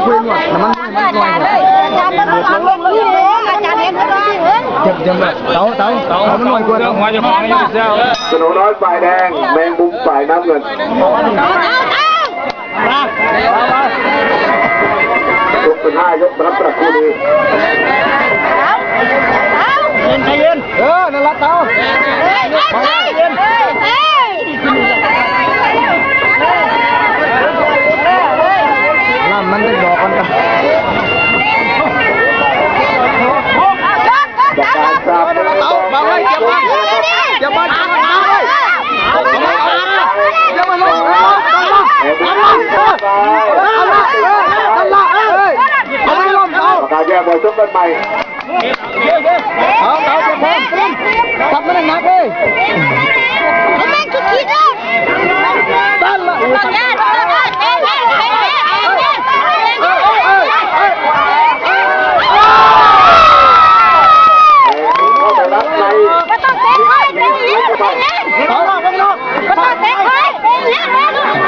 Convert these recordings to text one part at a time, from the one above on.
คุยหนวดมันลอยเลยอาจารย์มันทางลงเลยอาจารย์เห็นไหมเจ็บเต่ามันลอยกว่าหัวจะพังไม่เสียวสนุน้อยฝ่ายแดงแมงมุมฝ่ายน้ำเงินยกเป็น5 ยกรับประตูดีเย็นนั่นละเต่ามันจะบอกกันบางไว้เจ็บบ้านการแยกบอลชกกันใหม่เอาจะพร้อมตัดมันหนักเลยแม่งคิดเลยตั้งละตั้งแย่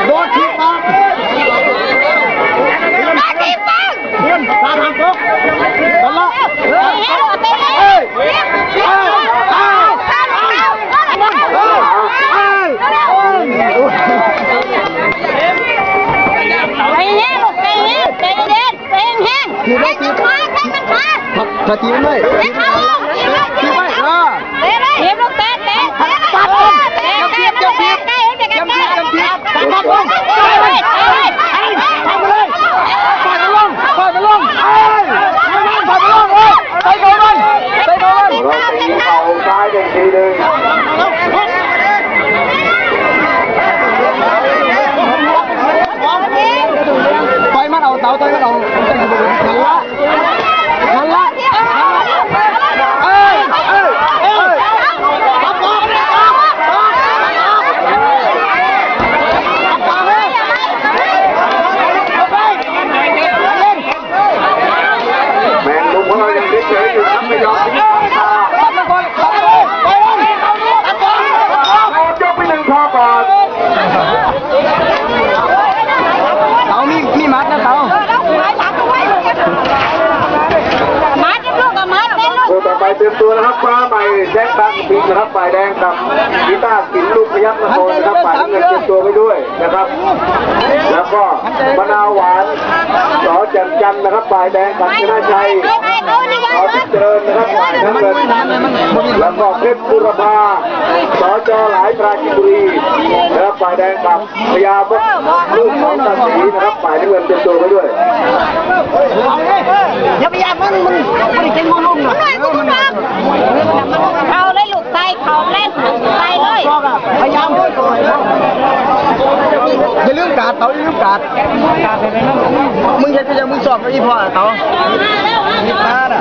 โดนทีบ้างตาทางโค้งบอลละถ้าทีมันไม่ทีไม่ทีลูกเตะปัดลงจำเพียบปัดลงทำไปเลยปัดลงไปโดนมันตีเข่าซ้ายเด็กทีหนึ่งไปมันเอาเต่านั่นละแมงมุมของเรายังเฉยๆอยู่ครับไม่ยอมทิ้งตัดมันก่อนตัดเลยยกไป1 ข้อก่อนเต่ามีมัดนะเต่าคู่ต่อไปเตรียมตัวนะครับฟ้าใหม่แจ็คตั้งปีกนะครับฝ่ายแดงกับกีตาร์กินลูกพยัคฆ์นครนะครับฝ่ายเงินเตรียมตัวไปด้วยนะครับแล้วก็มะนาวหวานสอแจ่มจันนะครับฝ่ายแดงกับชนะชัยสอเจริญนะครับฝ่ายน้ำเงินแล้วก็เพชรบุรพาสจหลายปราจีนบุรีนะครับฝ่ายแดงกับพญาบกลูกของตาศรีนะครับฝ่ายน้ำเงินเตรียมตัวไปด้วยอย่าไปยากมันไม่ได้เก่งงงหรอกเขาเลยลูกไส้เขาเล่นไส้เลยพยายามอย่าลืมกาดเต่าอย่าลืมกาดมึงจะจะมึงสอบอีพ่อเต่ามีพลาดอ่ะ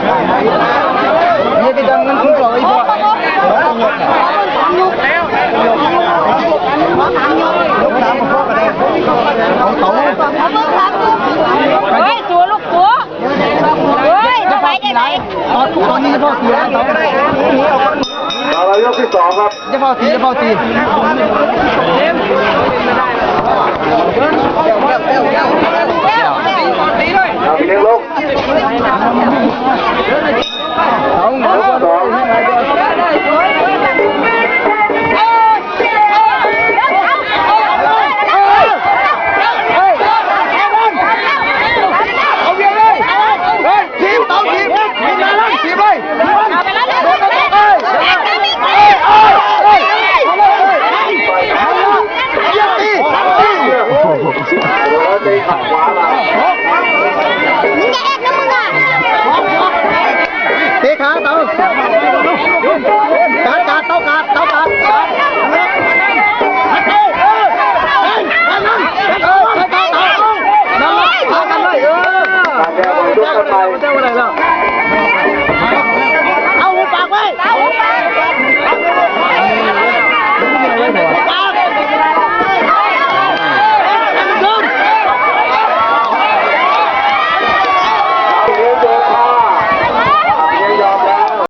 นี่จะมึงมึงสอบอีพ่อลูกน้ำพ่อกันเลยเอาเต่าเฮ้ยตัวลูกตัวเฮ้ยจะไปได้ไหนตอนนี้จะพ่อตีแล้วเรายกที่2ครับจะพ่อตี